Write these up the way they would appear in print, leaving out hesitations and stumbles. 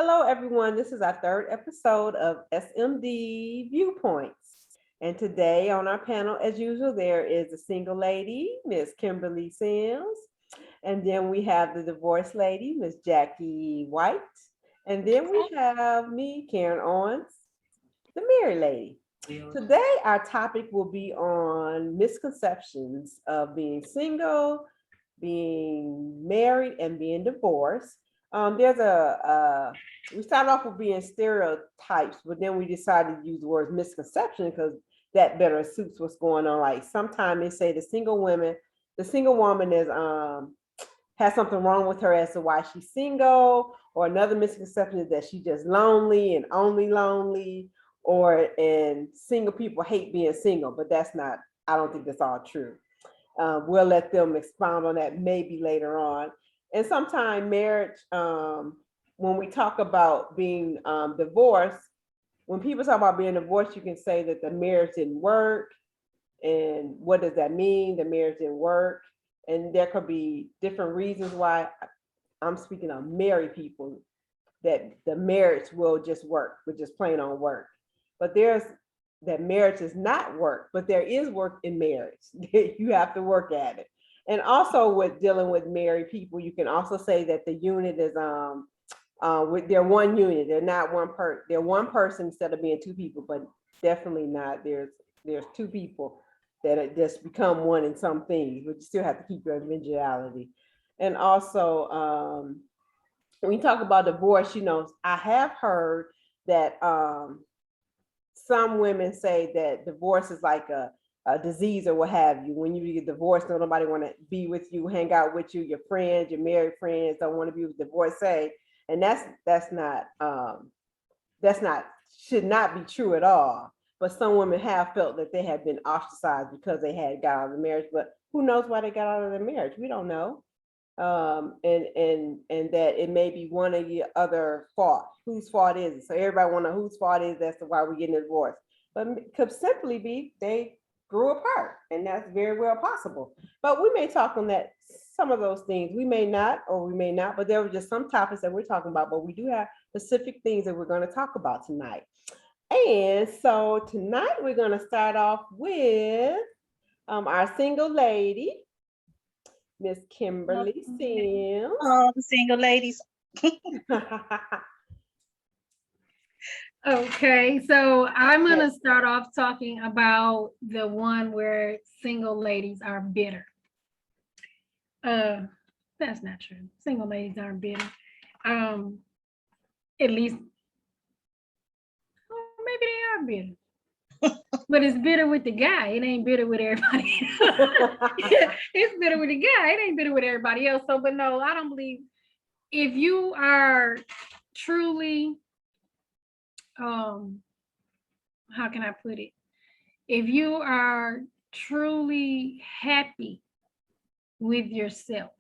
Hello, everyone. This is our third episode of SMD Viewpoints. And today on our panel, as usual, there is a single lady, Miss Kimberly Sims. And then we have the divorced lady, Miss Jackie White. And then we have me, Karen Owens, the married lady. Today, our topic will be on misconceptions of being single, being married, and being divorced. We started off with being stereotypes, but then we decided to use the word misconception because that better suits what's going on. Like sometimes they say the single woman is has something wrong with her as to why she's single, or another misconception is that she's just lonely and only lonely, and single people hate being single, but I don't think that's all true. We'll let them expound on that maybe later on. And sometimes marriage, when we talk about being divorced, when people talk about being divorced, you can say that the marriage didn't work. And what does that mean? The marriage didn't work. And there could be different reasons why. I'm speaking of married people, that the marriage will just work, but just plain on work. But that marriage is not work, but there is work in marriage. You have to work at it. And also with dealing with married people, you can also say that the unit is they're one unit. They're not they're one person instead of being two people, but definitely not. There's two people that just become one in some things, but you still have to keep your individuality. And also when you talk about divorce, I have heard that some women say that divorce is like a disease or what have you. When you get divorced, nobody want to be with you, hang out with you. Your friends, your married friends don't want to be with divorcee, and that's not should not be true at all. But some women have felt that they have been ostracized because they had got out of the marriage. But who knows why they got out of the marriage? We don't know. And that it may be one of the other fault. Whose fault is it? So everybody want to know whose fault is that's why we're getting a divorce. But it could simply be they grew apart, and that's very well possible. But we may talk on that, some of those things. We may not, or we may not, but there were just some topics that we're talking about, but we do have specific things that we're going to talk about tonight. And so tonight we're going to start off with our single lady, Miss Kimberly Sims. Oh, the single ladies. Okay, so I'm going to start off talking about the one where single ladies are bitter. That's not true. Single ladies aren't bitter. At least, maybe they are bitter. But it's bitter with the guy. It ain't bitter with everybody. It's bitter with the guy. It ain't bitter with everybody else. So, but no, I don't believe if you are truly, how can I put it? If you are truly happy with yourself,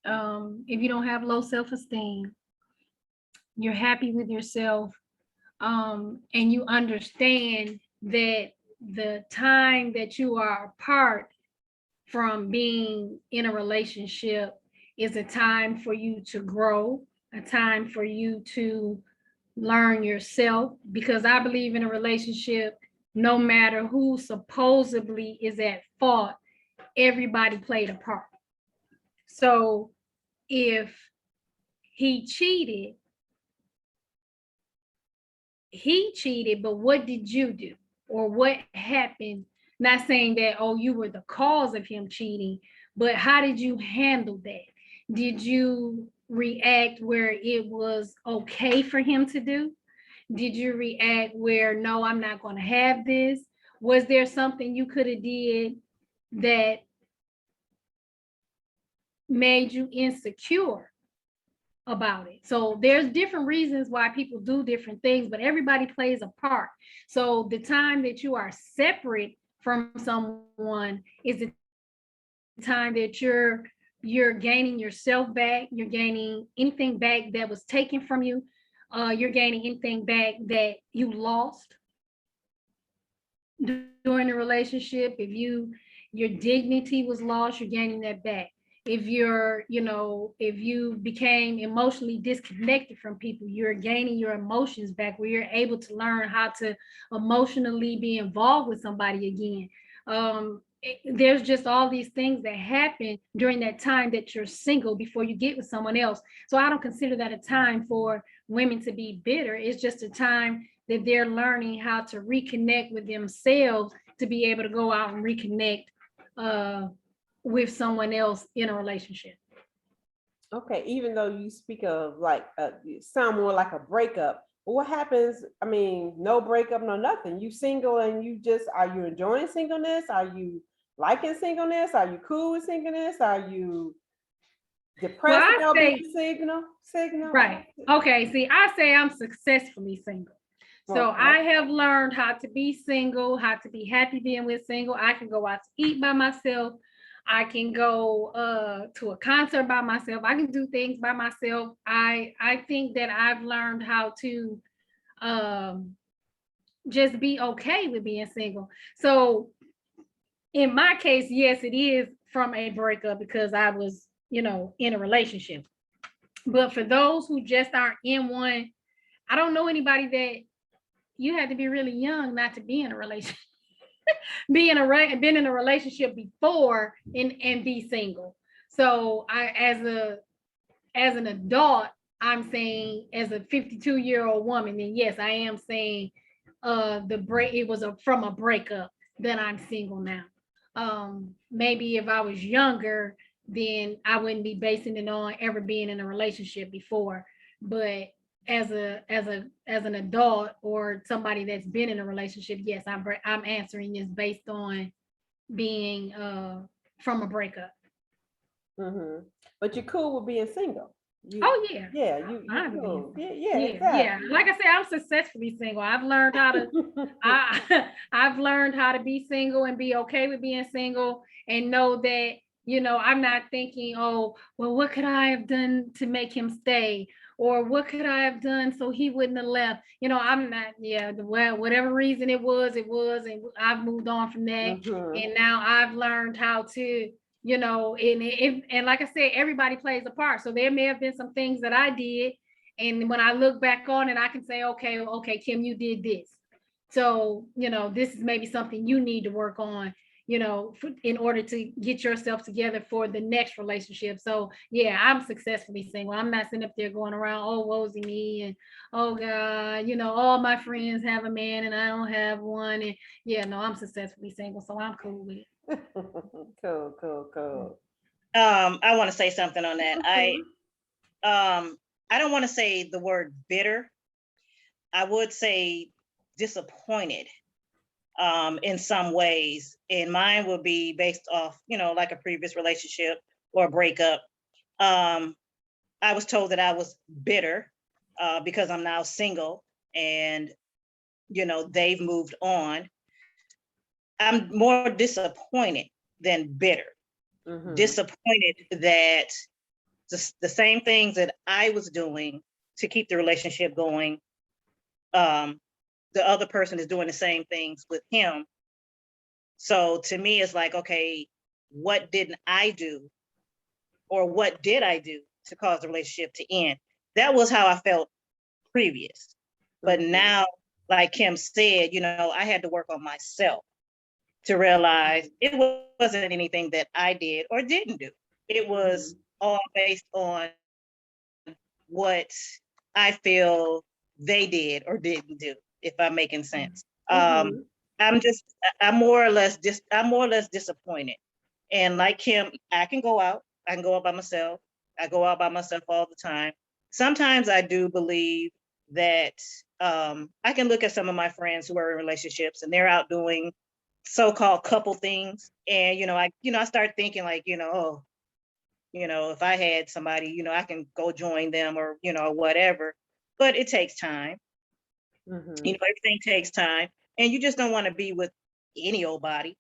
if you don't have low self-esteem, you're happy with yourself, and you understand that the time that you are apart from being in a relationship is a time for you to grow, a time for you to learn yourself, because I believe in a relationship, no matter who supposedly is at fault, everybody played a part. So if he cheated, but what did you do? Or what happened? Not saying that, oh, you were the cause of him cheating, but how did you handle that? Did you react where it was okay for him to do? Did you react where, no, I'm not going to have this? Was there something you could have did that made you insecure about it? So there's different reasons why people do different things, but everybody plays a part. So the time that you are separate from someone is the time that you're gaining yourself back, you're gaining anything back that was taken from you, you're gaining anything back that you lost during the relationship. If your dignity was lost, you're gaining that back. if you're, if you became emotionally disconnected from people, you're gaining your emotions back, where you're able to learn how to emotionally be involved with somebody again. There's just all these things that happen during that time that you're single before you get with someone else. So I don't consider that a time for women to be bitter. It's just a time that they're learning how to reconnect with themselves to be able to go out and reconnect with someone else in a relationship. Okay, even though you speak of like you sound more like a breakup, but what happens? I mean, no breakup, no nothing. You single and you just are you enjoying singleness? Are you liking singleness? Are you cool with singleness? Are you Well, depressed I about say, being signal? right. Okay. See, I say I'm successfully single. So Okay. I have learned how to be single, how to be happy being with single. I can go out to eat by myself. I can go to a concert by myself. I can do things by myself. I think that I've learned how to um, just be okay with being single. So in my case, yes, it is from a breakup because I was, in a relationship. But for those who just aren't in one, I don't know anybody that you had to be really young not to be in a relationship. Been in a relationship before and be single. So I as an adult, I'm saying as a 52-year-old woman, then yes, I am saying it was from a breakup that I'm single now. Maybe if I was younger, then I wouldn't be basing it on ever being in a relationship before. But as an adult or somebody that's been in a relationship, yes, I'm answering this based on being from a breakup. Mm-hmm. But you're cool with being single. Oh yeah, Yeah, you I'm being cool. single. Yeah, yeah, Yeah. exactly. Like I said, I'm successfully single. I've learned how to I've learned how to be single and be okay with being single and know that, I'm not thinking, oh, well, what could I have done to make him stay? Or what could I have done so he wouldn't have left? I'm not, well, whatever reason it was, and I've moved on from that. Mm-hmm. And now I've learned how to, and like I said, everybody plays a part. So there may have been some things that I did. And when I look back on it, I can say, okay, Kim, you did this. So, this is maybe something you need to work on, in order to get yourself together for the next relationship. So, yeah, I'm successfully single. I'm not sitting up there going around, oh, woesy me, and oh, God, all my friends have a man and I don't have one. And yeah, no, I'm successfully single. So I'm cool with it. Cool. I want to say something on that. Mm-hmm. I don't want to say the word bitter. I would say disappointed in some ways. And mine would be based off, like a previous relationship or a breakup. I was told that I was bitter because I'm now single and, they've moved on. I'm more disappointed than bitter. Mm-hmm. Disappointed that the same things that I was doing to keep the relationship going, the other person is doing the same things with him. So to me, it's like, okay, what didn't I do, or what did I do to cause the relationship to end? That was how I felt previous. But Mm-hmm. now, like Kim said, I had to work on myself to realize it wasn't anything that I did or didn't do. It was all based on what I feel they did or didn't do, if I'm making sense. Mm-hmm. I'm just, I'm more or less disappointed. And like Kim, I can go out by myself. I go out by myself all the time. Sometimes I do believe that I can look at some of my friends who are in relationships and they're out doing so-called couple things. And, I start thinking like, oh, if I had somebody, I can go join them or, whatever, but it takes time. Mm-hmm. Everything takes time and you just don't want to be with any old body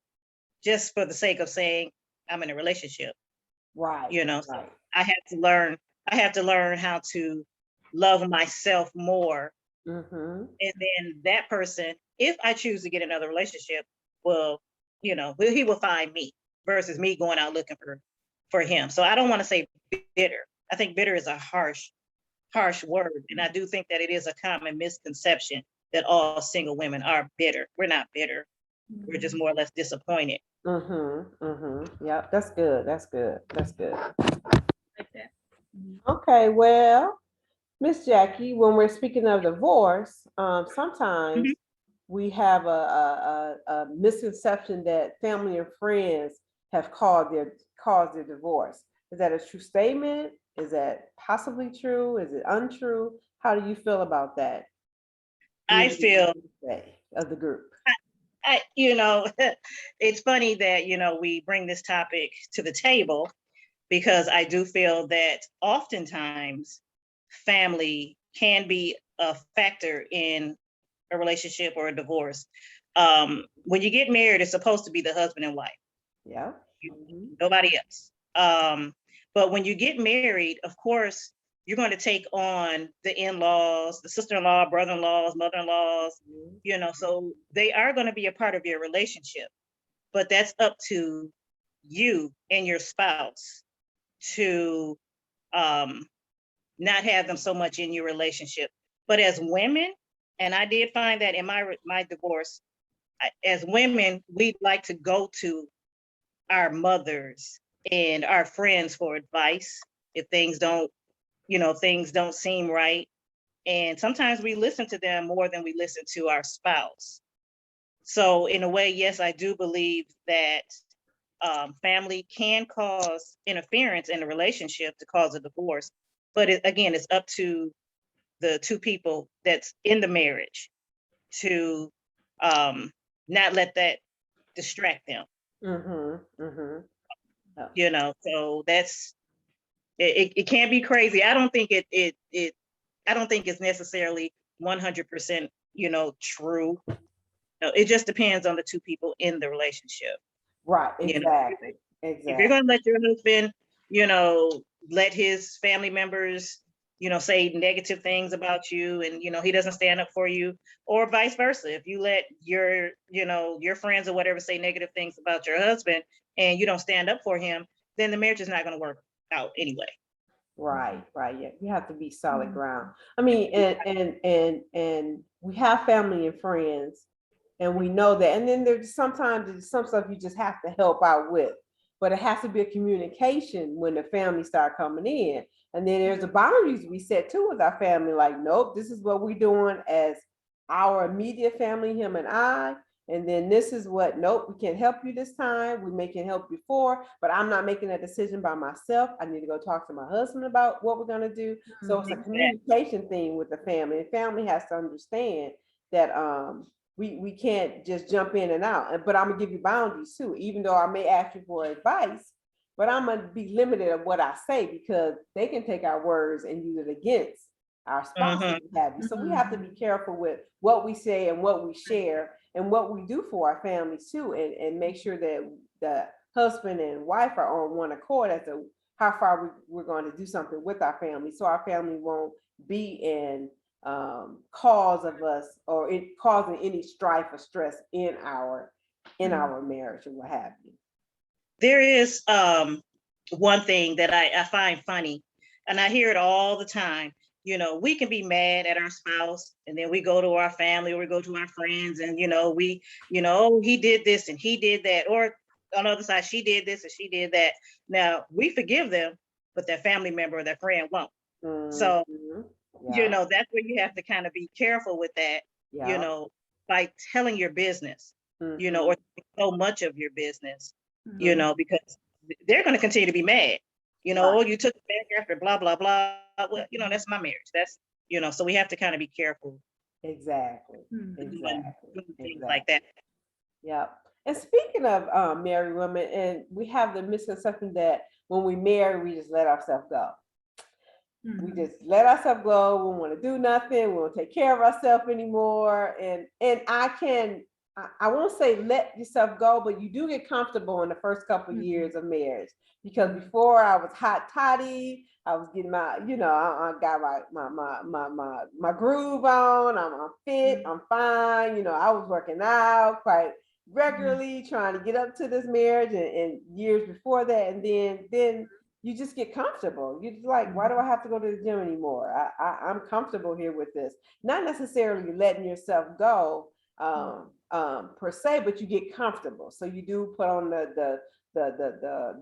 just for the sake of saying I'm in a relationship, Right. so I have to learn how to love myself more. Mm-hmm. And then that person, if I choose to get another relationship, will, he will find me versus me going out looking for for him. So I don't want to say bitter. I think bitter is a harsh word. And I do think that it is a common misconception that all single women are bitter. We're not bitter. We're just more or less disappointed. Yep, that's good. That's good. That's good. Like that. Okay, well, Miss Jackie, when we're speaking of divorce, sometimes we have a misconception that family and friends have caused their divorce. Is that a true statement? Is that possibly true? Is it untrue? How do you feel about that? I feel of the group. It's funny that, we bring this topic to the table because I do feel that oftentimes family can be a factor in a relationship or a divorce. When you get married, it's supposed to be the husband and wife. Yeah. Nobody else. But when you get married, of course, you're going to take on the in-laws, the sister-in-law, brother-in-laws, mother-in-laws, so they are going to be a part of your relationship. But that's up to you and your spouse to not have them so much in your relationship. But as women, and I did find that in my divorce, as women, we'd like to go to our mothers and our friends for advice if things don't seem right. And sometimes we listen to them more than we listen to our spouse. So in a way, yes, I do believe that family can cause interference in a relationship to cause a divorce. But again, it's up to the two people that's in the marriage to not let that distract them. So that's it can be crazy. I don't think I don't think it's necessarily 100% true. It just depends on the two people in the relationship. Right, exactly. If you're going to let your husband, let his family members, say negative things about you and, he doesn't stand up for you, or vice versa. If you let your friends or whatever say negative things about your husband and you don't stand up for him, then the marriage is not going to work out anyway. Right. Yeah, you have to be solid ground. I mean, and we have family and friends, and we know that. And then there's sometimes some stuff you just have to help out with, but it has to be a communication when the family start coming in. And then there's the boundaries we set too with our family. Like, nope, this is what we're doing as our immediate family, him and I. And then this is what, nope, we can't help you this time. We can help you before, but I'm not making that decision by myself. I need to go talk to my husband about what we're going to do. So it's a communication thing with the family. And family has to understand that we can't just jump in and out. But I'm gonna give you boundaries too, even though I may ask you for advice, but I'm gonna be limited of what I say because they can take our words and use it against our spouses. So we have to be careful with what we say and what we share and what we do for our families too, and make sure that the husband and wife are on one accord as to how far we're going to do something with our family, so our family won't be in cause of us or it causing any strife or stress in our marriage or what have you. There is one thing that I find funny, and I hear it all the time. We can be mad at our spouse, and then we go to our family or we go to our friends, and he did this and he did that, or on the other side, she did this and she did that. Now we forgive them, but their family member or their friend won't. So that's where you have to kind of be careful with that. By telling your business, or so much of your business, because they're going to continue to be mad. Oh, you took it back after blah, blah, blah. Well, that's my marriage. That's, so we have to kind of be careful. Exactly. Things like that. Yeah. And speaking of married women, and we have the misconception that when we marry, we just let ourselves go. We just let ourselves go. We don't want to do nothing. We don't take care of ourselves anymore. And I won't say let yourself go, but you do get comfortable in the first couple of years of marriage, because before I was hot toddy, I was getting my, I got my groove on. I'm fit. I'm fine. I was working out quite regularly, trying to get up to this marriage and years before that. And then you just get comfortable. You're just like, why do I have to go to the gym anymore? I'm comfortable here with this. Not necessarily letting yourself go per se, but you get comfortable. So you do put on the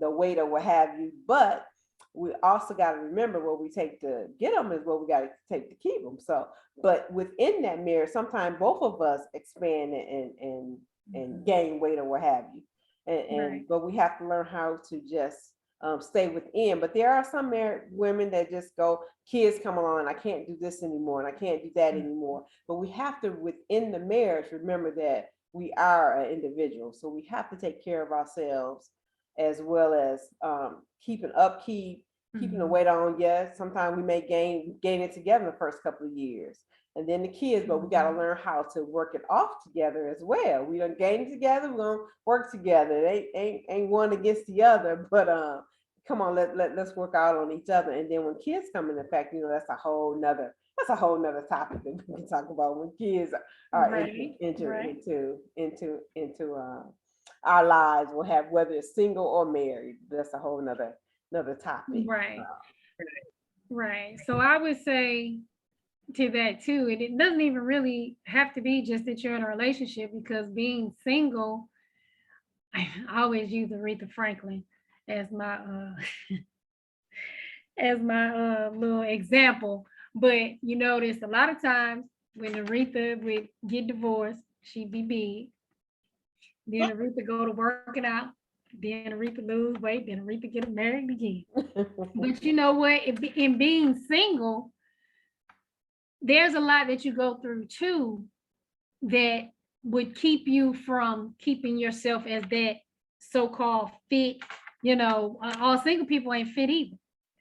weight or what have you. But we also got to remember what we take to get them is what we got to take to keep them. So, but within that marriage, sometimes both of us expand and gain weight or what have you. And but we have to learn how to just stay within. But there are some married women that just go, kids come along, and I can't do this anymore, and I can't do that anymore. But we have to, within the marriage, remember that we are an individual. So we have to take care of ourselves as well as keeping upkeep, keeping the weight on. Yes, sometimes we may gain it together in the first couple of years. And then the kids, but we got to learn how to work it off together as well. We don't gain together, we're gonna work together. They ain't one against the other, but come on, let's work out on each other. And then when kids come in, fact, that's a whole nother topic that we can talk about when kids are enter into our lives. We'll have, whether it's single or married. That's a whole nother topic. Right. So I would say to that too, and it doesn't even really have to be just that you're in a relationship, because being single, I always use Aretha Franklin as my little example. But you notice a lot of times when Aretha would get divorced, she'd be big. Then Aretha go to working out. Then Aretha lose weight. Then Aretha get married again. But you know what? In being single, there's a lot that you go through too that would keep you from keeping yourself as that so-called fit. All single people ain't fit either.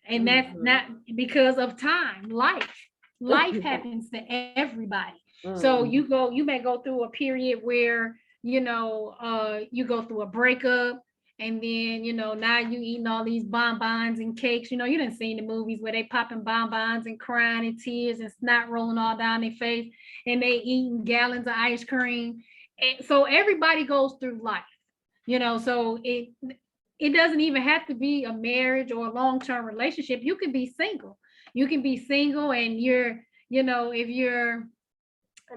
And that's not because of time, life happens to everybody. So you may go through a period where, you go through a breakup, and then, now you eating all these bonbons and cakes. You done seen the movies where they popping bonbons and crying and tears and snot rolling all down their face, and they eating gallons of ice cream. And so everybody goes through life, so it doesn't even have to be a marriage or a long-term relationship. You can be single. And you're, if you're,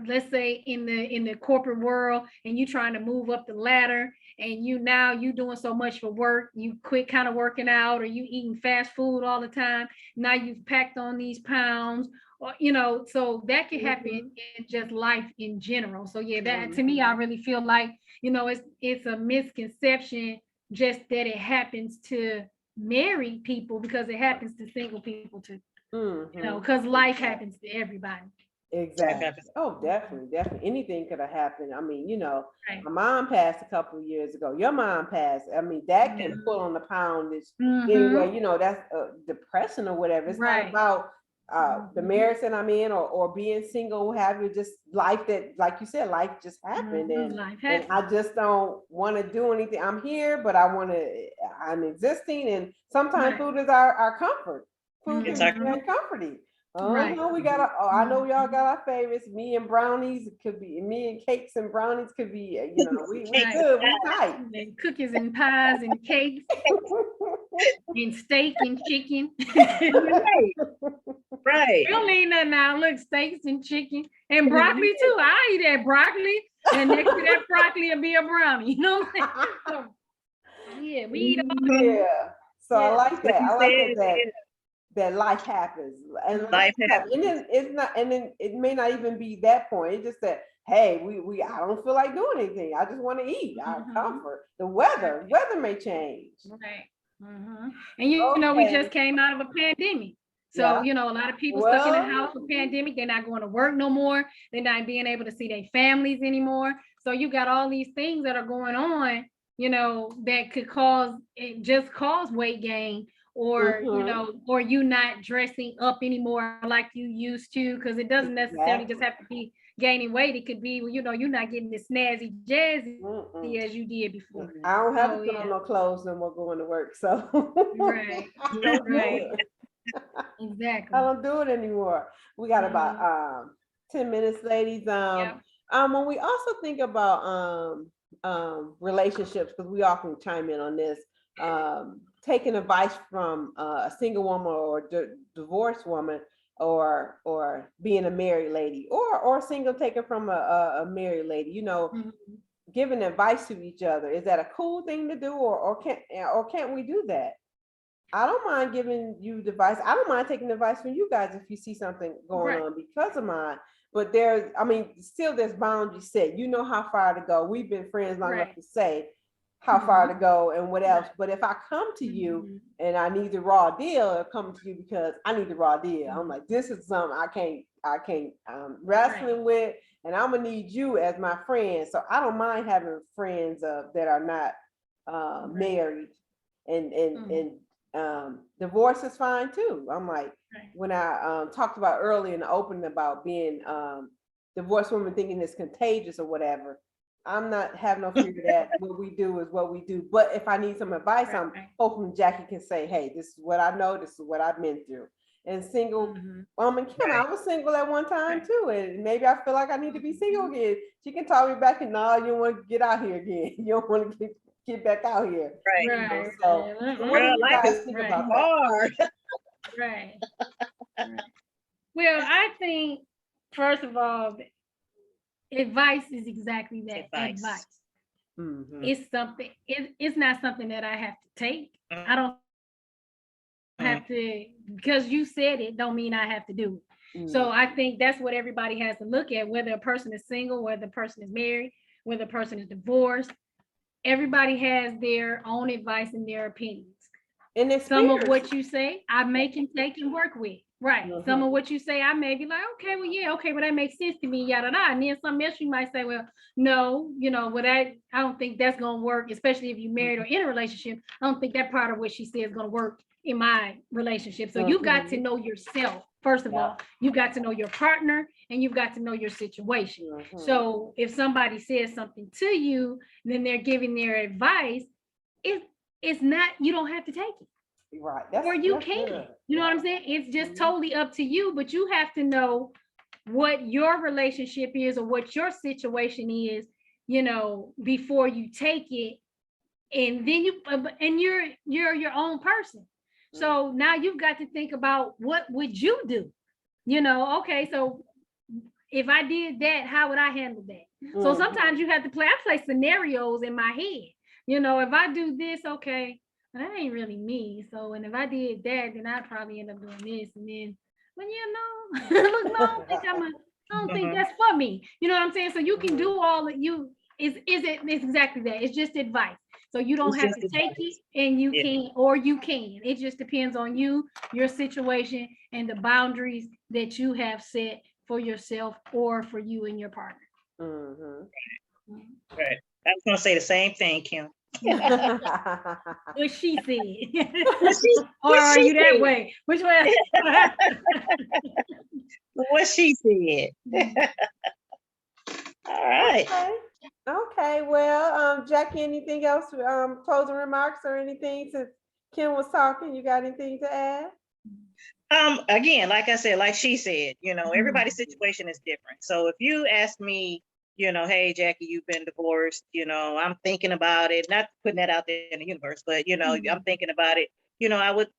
let's say in the corporate world, and you trying to move up the ladder, and you doing so much for work, you quit kind of working out, or you eating fast food all the time. Now you've packed on these pounds, or so that can happen in just life in general. So yeah, that to me, I really feel like it's a misconception just that it happens to married people, because it happens to single people too. Because life happens to everybody. Exactly. Oh, definitely. Anything could have happened. I mean, my mom passed a couple of years ago. Your mom passed. I mean, that can pull on the poundage anyway. That's depression or whatever. It's not about the marriage that I'm in or being single, have you, just life that, like you said, life just happened, and I just don't want to do anything. I'm here, but I'm existing, and sometimes food is our comfort. Food is comforting. I know y'all got our favorites. Me and brownies, it could be me and cakes and brownies could be, we good, we tight. And cookies and pies and cakes and steak and chicken. Right. We don't need nothing now. Look, steaks and chicken and broccoli too. I eat that broccoli, and next to that broccoli will be a brownie. So, yeah, we eat all that. So I like that. I like that life happens, and life happens. And then it's not, and then it may not even be that point. It's just that, hey, I don't feel like doing anything. I just want to eat. Our comfort. The weather may change. And we just came out of a pandemic. So, a lot of people stuck in the house with pandemic. They're not going to work no more. They're not being able to see their families anymore. So you got all these things that are going on, that could cause weight gain, or, or you not dressing up anymore like you used to, because it doesn't necessarily just have to be gaining weight. It could be, you're not getting the snazzy jazzy as you did before. I don't have to put on no clothes no more going to work. So right. Exactly. I don't do it anymore. We got about 10 minutes, ladies. When we also think about relationships, because we all can chime in on this, taking advice from a single woman or divorced woman, or being a married lady, or single taken from a married lady, you know, giving advice to each other. Is that a cool thing to do, or can't we do that? I don't mind giving you advice. I don't mind taking advice from you guys if you see something going Right. on because of mine. But there's, I mean, still there's boundaries set. You know how far to go. We've been friends long enough Right. to say how far to go and what else. But if I come to you Mhm. and I need the raw deal, I'll come to you because I need the raw deal. I'm like, this is something I can't wrestling with, and I'm gonna need you as my friend. So I don't mind having friends that are not married, and divorce is fine too. I'm like, Right. when I talked about earlier in the opening about being divorced women thinking it's contagious or whatever, I'm not having no fear of that. What we do is what we do. But if I need some advice, I'm Right. hoping Jackie can say, hey, this is what I know, this is what I've been through. And single woman Kim, I was single at one time too, and maybe I feel like I need to be single again. She can talk me back and no, you don't want to get out here again. You don't want to get back out here. Right. You know, Right. so what do Girl, you life guys is think right. about that? hard. Right. Right. Well, I think, first of all, advice is exactly that, advice. It's something, it's not something that I have to take. I don't have to, because you said it, don't mean I have to do it. So I think that's what everybody has to look at, whether a person is single, whether a person is married, whether a person is divorced. Everybody has their own advice and their opinions. And some of what you say, I may can take and work with. Right. Some of what you say, I may be like, okay, well, yeah, okay, well, that makes sense to me, yada, yada. And then something else you might say, well, no, you know, well, I don't think that's going to work, especially if you're married or in a relationship. I don't think that part of what she said is going to work in my relationship. So you've got to know yourself. First of all, you've got to know your partner and you've got to know your situation. So if somebody says something to you, then they're giving their advice, it's not, you don't have to take it. Right. Or you can. You know what I'm saying? It's just totally up to you, but you have to know what your relationship is or what your situation is, you know, before you take it. And then you're your own person. So now you've got to think about, what would you do? You know, okay, so if I did that, how would I handle that? So sometimes you have to I play scenarios in my head. You know, if I do this, okay, that ain't really me. So, and if I did that, then I'd probably end up doing this. And then, well, you know, look, no, I don't think that's for me. You know what I'm saying? So you can do all that it's exactly that. It's just advice. So you don't have to take it, and you can, or you can. It just depends on you, your situation, and the boundaries that you have set for yourself or for you and your partner. Right. I was going to say the same thing, Kim. What she said. Or are you that way? Which way? What she said. All right. Okay. Well, Jackie, anything else? Closing remarks or anything? Since Kim was talking, you got anything to add? Again, like I said, like she said, you know, everybody's situation is different. So if you ask me, you know, hey, Jackie, you've been divorced, you know, I'm thinking about it, not putting that out there in the universe, but, you know, I'm thinking about it, you know, I would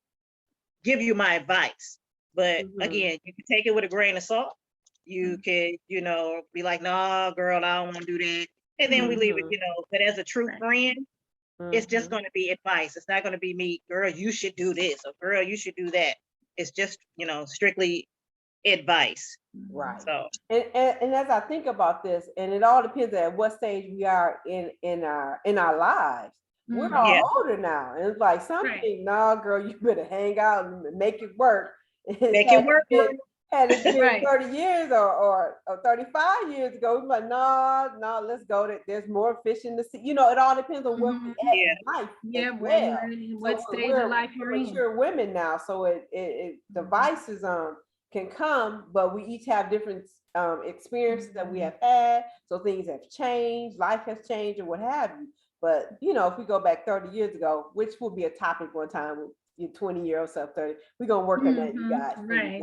give you my advice. But again, you can take it with a grain of salt. You could, you know, be like, nah, girl, I don't want to do that. And then we leave it, you know, but as a true friend, it's just going to be advice. It's not going to be me, girl, you should do this, or girl, you should do that. It's just, you know, strictly advice. Right. So and as I think about this, and it all depends at what stage we are in our lives. We're all older now, and it's like something. No, girl, you better hang out and make it work. Make it work. Had it been 30 years or 35 years ago, we're like, no, let's go. There's more fish in the sea. You know, it all depends on where we at in life. Yeah, what stage of life you're in. Mature women now, so the vices can come, but we each have different experiences that we have had. So things have changed, life has changed, or what have you. But you know, if we go back 30 years ago, which will be a topic one time, your 20-year-old self, 30, we're gonna work on that, you guys. Right.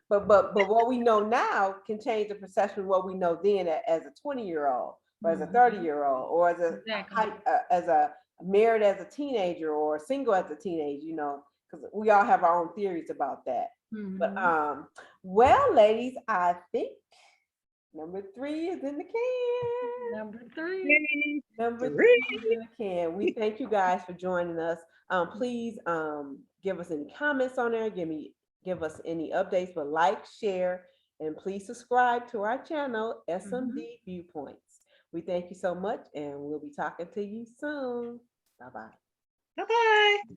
But what we know now can change the perception of what we know then as a 20-year-old. or as a Mhm. 30-year-old, or as a Exactly. as a married as a teenager, or single as a teenager, you know, because we all have our own theories about that. But Mhm. well, ladies, I think number 3 is in the can. Number 3. Yay, Number 3 three. is in the can. We thank you guys for joining us. Please give us any comments on there. Give us any updates, but like, share, and please subscribe to our channel, SMD Viewpoints. We thank you so much, and we'll be talking to you soon. Bye-bye. Bye-bye.